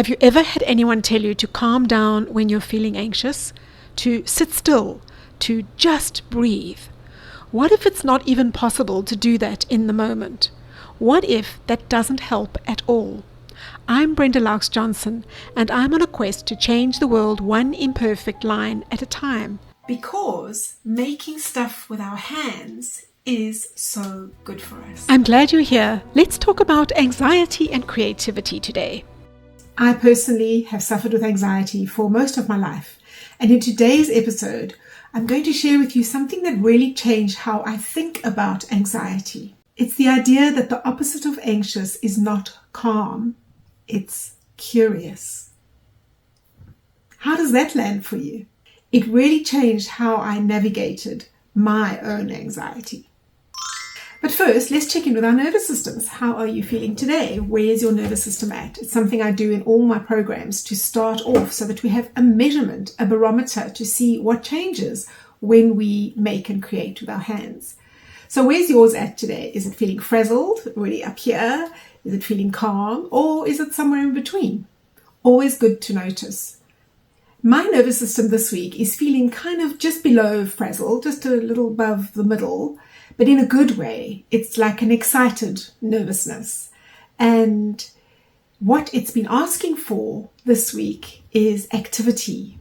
Have you ever had anyone tell you to calm down when you're feeling anxious? To sit still? To just breathe? What if it's not even possible to do that in the moment? What if that doesn't help at all? I'm Brenda Laux-Johnson, and I'm on a quest to change the world one imperfect line at a time. Because making stuff with our hands is so good for us. I'm glad you're here. Let's talk about anxiety and creativity today. I personally have suffered with anxiety for most of my life. And in today's episode, I'm going to share with you something that really changed how I think about anxiety. It's the idea that the opposite of anxious is not calm, it's curious. How does that land for you? It really changed how I navigated my own anxiety. But first, let's check in with our nervous systems. How are you feeling today? Where's your nervous system at? It's something I do in all my programs to start off so that we have a measurement, a barometer to see what changes when we make and create with our hands. So where's yours at today? Is it feeling frazzled, really up here? Is it feeling calm? Or is it somewhere in between? Always good to notice. My nervous system this week is feeling kind of just below frazzled, just a little above the middle, but in a good way. It's like an excited nervousness. And what it's been asking for this week is activity.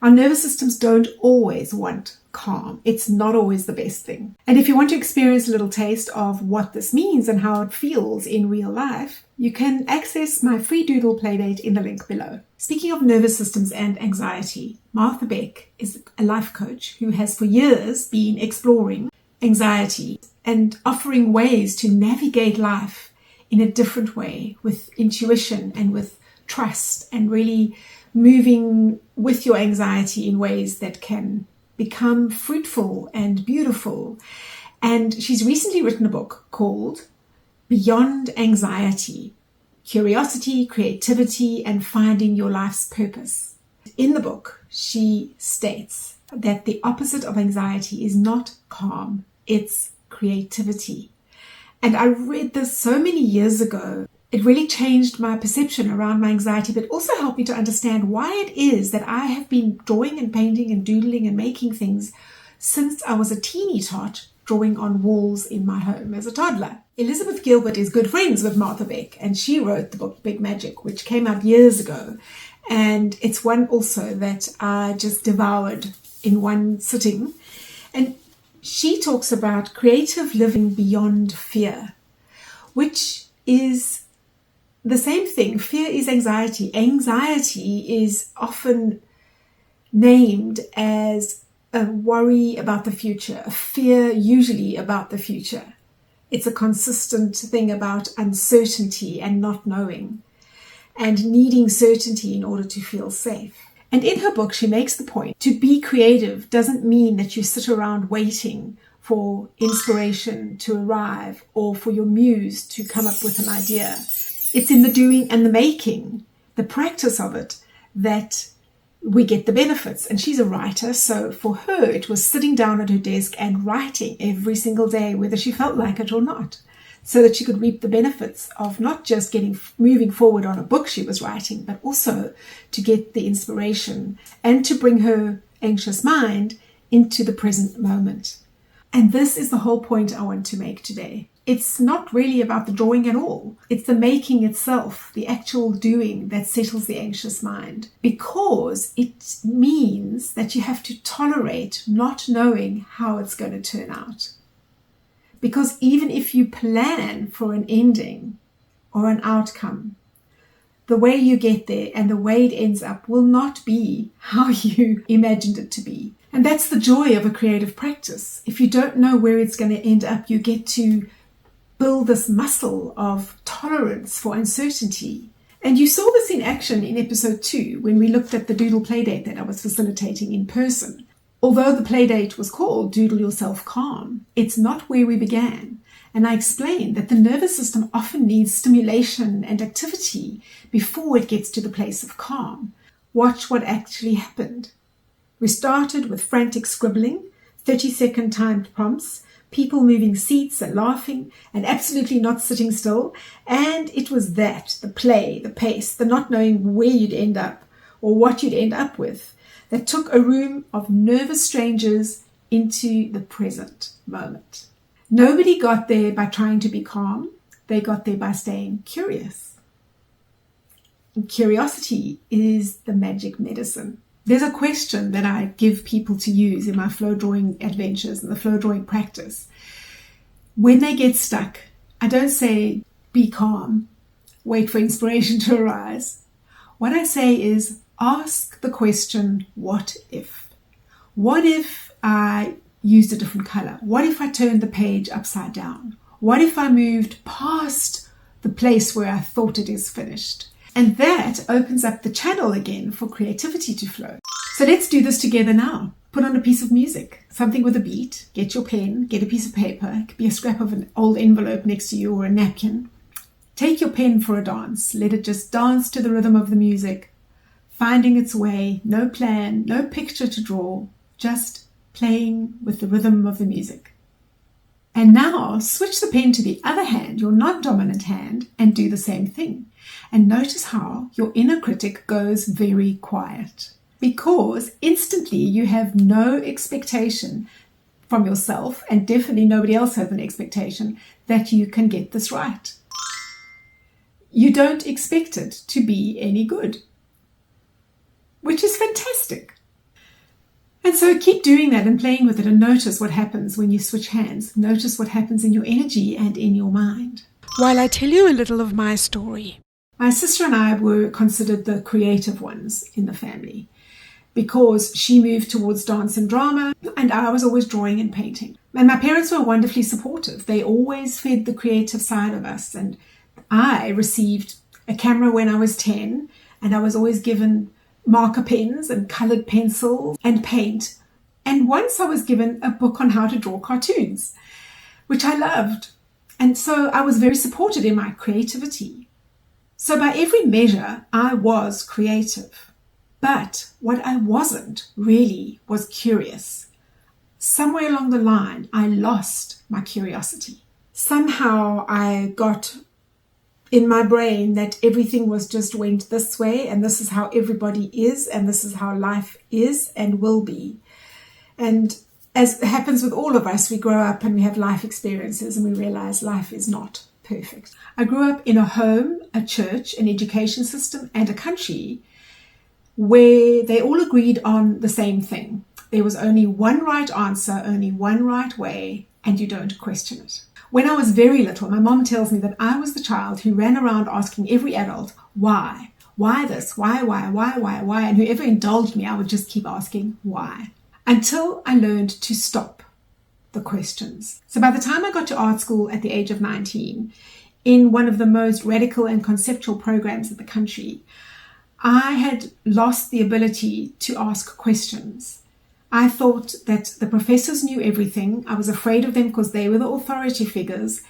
Our nervous systems don't always want calm. It's not always the best thing. And if you want to experience a little taste of what this means and how it feels in real life, you can access my free Doodle Playdate in the link below. Speaking of nervous systems and anxiety, Martha Beck is a life coach who has for years been exploring anxiety and offering ways to navigate life in a different way with intuition and with trust and really moving with your anxiety in ways that can become fruitful and beautiful. And she's recently written a book called Beyond Anxiety: Curiosity, Creativity, and Finding Your Life's Purpose. In the book, she states that the opposite of anxiety is not calm, it's creativity. And I read this so many years ago. It really changed my perception around my anxiety, but also helped me to understand why it is that I have been drawing and painting and doodling and making things since I was a teeny tot, drawing on walls in my home as a toddler. Elizabeth Gilbert is good friends with Martha Beck, and she wrote the book Big Magic, which came out years ago. And it's one also that I just devoured in one sitting. And she talks about creative living beyond fear, which is the same thing. Fear is anxiety. Anxiety is often named as a worry about the future, a fear usually about the future. It's a consistent thing about uncertainty and not knowing and needing certainty in order to feel safe. And in her book, she makes the point, to be creative doesn't mean that you sit around waiting for inspiration to arrive or for your muse to come up with an idea. It's in the doing and the making, the practice of it, that we get the benefits. And she's a writer, so for her, it was sitting down at her desk and writing every single day, whether she felt like it or not, so that she could reap the benefits of not just moving forward on a book she was writing, but also to get the inspiration and to bring her anxious mind into the present moment. And this is the whole point I want to make today. It's not really about the drawing at all. It's the making itself, the actual doing, that settles the anxious mind, because it means that you have to tolerate not knowing how it's going to turn out. Because even if you plan for an ending or an outcome, the way you get there and the way it ends up will not be how you imagined it to be. And that's the joy of a creative practice. If you don't know where it's going to end up, you get to build this muscle of tolerance for uncertainty. And you saw this in action in episode 2 when we looked at the Doodle Playdate that I was facilitating in person. Although the playdate was called Doodle Yourself Calm, it's not where we began. And I explained that the nervous system often needs stimulation and activity before it gets to the place of calm. Watch what actually happened. We started with frantic scribbling, 30-second timed prompts, people moving seats and laughing and absolutely not sitting still. And it was that, the play, the pace, the not knowing where you'd end up or what you'd end up with, that took a room of nervous strangers into the present moment. Nobody got there by trying to be calm. They got there by staying curious. And curiosity is the magic medicine. There's a question that I give people to use in my flow drawing adventures and the flow drawing practice. When they get stuck, I don't say, be calm, wait for inspiration to arise. What I say is, ask the question, what if? What if I used a different color? What if I turned the page upside down? What if I moved past the place where I thought it is finished? And that opens up the channel again for creativity to flow. So let's do this together now. Put on a piece of music, something with a beat. Get your pen, get a piece of paper. It could be a scrap of an old envelope next to you or a napkin. Take your pen for a dance. Let it just dance to the rhythm of the music, finding its way. No plan, no picture to draw, just playing with the rhythm of the music. And now switch the pen to the other hand, your non-dominant hand, and do the same thing. And notice how your inner critic goes very quiet, because instantly you have no expectation from yourself, and definitely nobody else has an expectation that you can get this right. You don't expect it to be any good, which is fantastic. And so keep doing that and playing with it, and notice what happens when you switch hands. Notice what happens in your energy and in your mind. While I tell you a little of my story. My sister and I were considered the creative ones in the family because she moved towards dance and drama, and I was always drawing and painting. And my parents were wonderfully supportive. They always fed the creative side of us. And I received a camera when I was 10, and I was always given marker pens and colored pencils and paint. And once I was given a book on how to draw cartoons, which I loved. And so I was very supported in my creativity. So by every measure, I was creative. But what I wasn't really was curious. Somewhere along the line, I lost my curiosity. Somehow I got in my brain that everything was just went this way, and this is how everybody is, and this is how life is and will be. And as happens with all of us, we grow up and we have life experiences and we realize life is not perfect. I grew up in a home, a church, an education system, and a country where they all agreed on the same thing. There was only one right answer, only one right way, and you don't question it. When I was very little, my mom tells me that I was the child who ran around asking every adult, why? Why this? Why? And whoever indulged me, I would just keep asking why, until I learned to stop the questions. So by the time I got to art school at the age of 19, in one of the most radical and conceptual programs in the country, I had lost the ability to ask questions. I thought that the professors knew everything. I was afraid of them because they were the authority figures,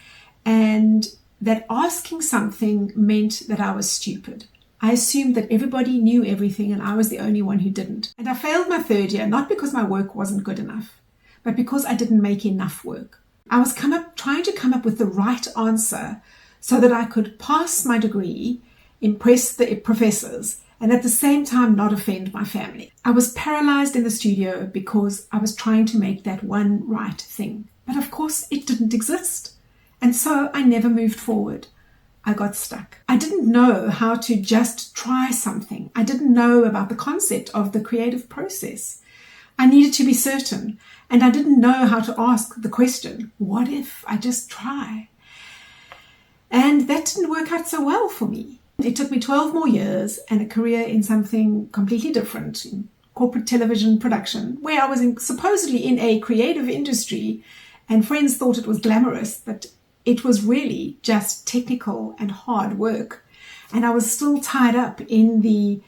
and that asking something meant that I was stupid. I assumed that everybody knew everything and I was the only one who didn't. And I failed my third year, not because my work wasn't good enough, but because I didn't make enough work. I was trying to come up with the right answer so that I could pass my degree, impress the professors, and at the same time not offend my family. I was paralyzed in the studio because I was trying to make that one right thing. But of course it didn't exist. And so I never moved forward. I got stuck. I didn't know how to just try something. I didn't know about the concept of the creative process. I needed to be certain, and I didn't know how to ask the question, what if I just try? And that didn't work out so well for me. It took me 12 more years and a career in something completely different, in corporate television production, where I was supposedly in a creative industry, and friends thought it was glamorous, but it was really just technical and hard work. And I was still tied up in the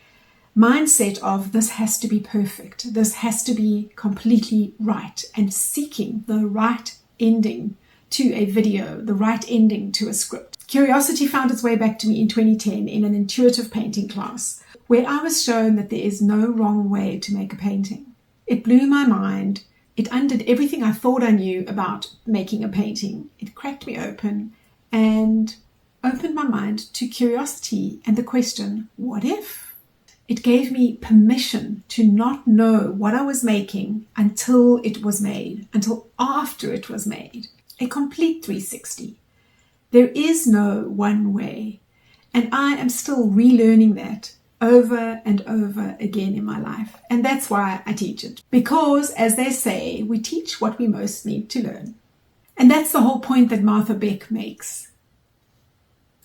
mindset of this has to be perfect, this has to be completely right, and seeking the right ending to a video, the right ending to a script. Curiosity found its way back to me in 2010 in an intuitive painting class, where I was shown that there is no wrong way to make a painting. It blew my mind It undid everything I thought I knew about making a painting. It cracked me open and opened my mind to curiosity and the question, what if? It gave me permission to not know what I was making until it was made, until after it was made. A complete 360. There is no one way. And I am still relearning that over and over again in my life. And that's why I teach it. Because, as they say, we teach what we most need to learn. And that's the whole point that Martha Beck makes.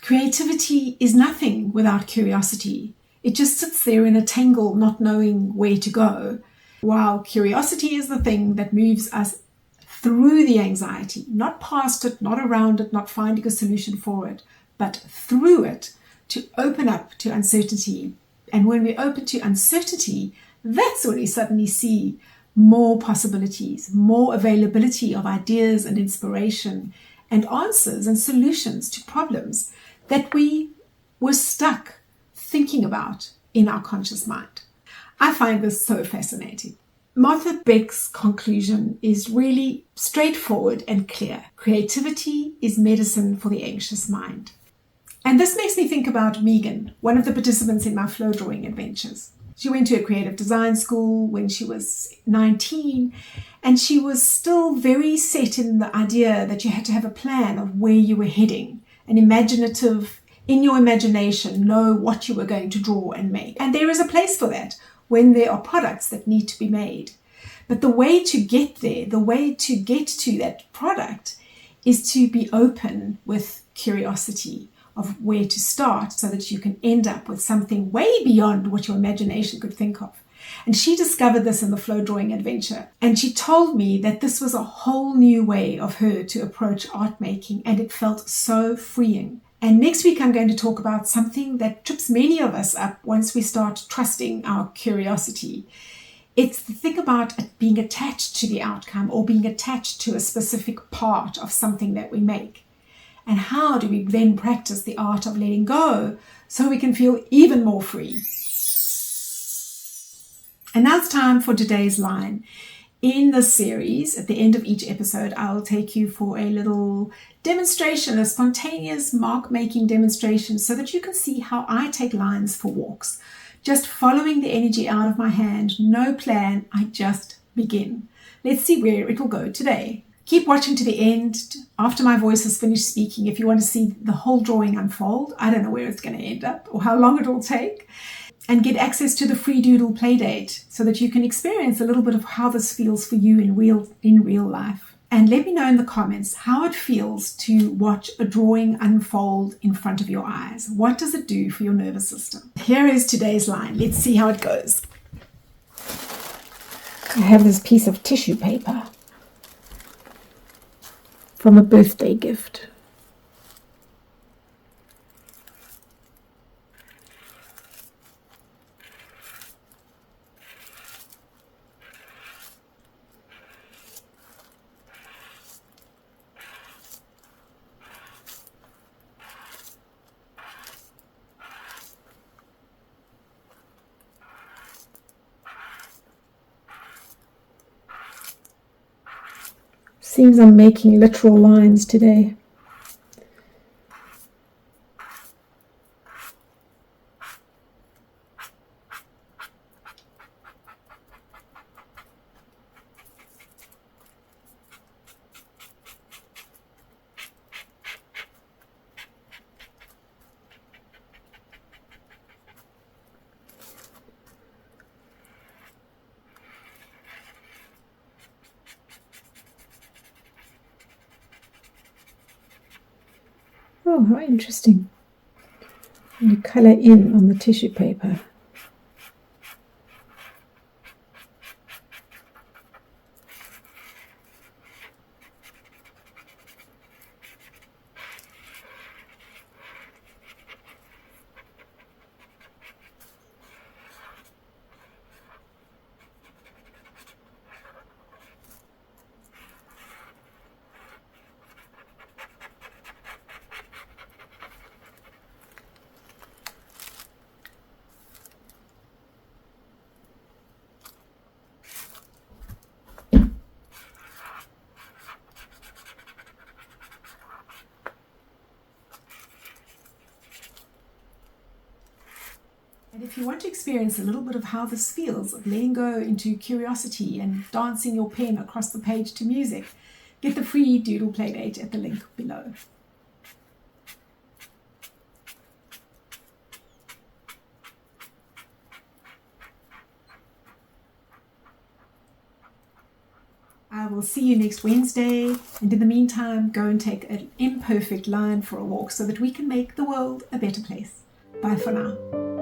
Creativity is nothing without curiosity. It just sits there in a tangle, not knowing where to go, while curiosity is the thing that moves us through the anxiety, not past it, not around it, not finding a solution for it, but through it to open up to uncertainty. And when we open to uncertainty, that's when we suddenly see more possibilities, more availability of ideas and inspiration and answers and solutions to problems that we were stuck thinking about in our conscious mind. I find this so fascinating. Martha Beck's conclusion is really straightforward and clear. Creativity is medicine for the anxious mind. And this makes me think about Megan, one of the participants in my flow drawing adventures. She went to a creative design school when she was 19, and she was still very set in the idea that you had to have a plan of where you were heading, an imaginative, in your imagination, know what you were going to draw and make. And there is a place for that when there are products that need to be made. But the way to get there, the way to get to that product is to be open with curiosity of where to start so that you can end up with something way beyond what your imagination could think of. And she discovered this in the flow drawing adventure. And she told me that this was a whole new way of her to approach art making, and it felt so freeing. And next week I'm going to talk about something that trips many of us up once we start trusting our curiosity. It's the thing about being attached to the outcome or being attached to a specific part of something that we make. And how do we then practice the art of letting go so we can feel even more free? And now it's time for today's line. In this series, at the end of each episode, I'll take you for a little demonstration, a spontaneous mark-making demonstration, so that you can see how I take lines for walks. Just following the energy out of my hand, no plan, I just begin. Let's see where it will go today. Keep watching to the end after my voice has finished speaking if you want to see the whole drawing unfold. I don't know where it's going to end up or how long it will take. And get access to the free Doodle Playdate so that you can experience a little bit of how this feels for you in real life. And let me know in the comments how it feels to watch a drawing unfold in front of your eyes. What does it do for your nervous system? Here is today's line. Let's see how it goes. I have this piece of tissue paper from a birthday gift. Seems I'm making literal lines today. Oh, how interesting. And you colour in on the tissue paper. if you want to experience a little bit of how this feels, of letting go into curiosity and dancing your pen across the page to music, get the free Doodle Playdate at the link below. I will see you next Wednesday, and in the meantime, go and take an imperfect lion for a walk so that we can make the world a better place. Bye for now.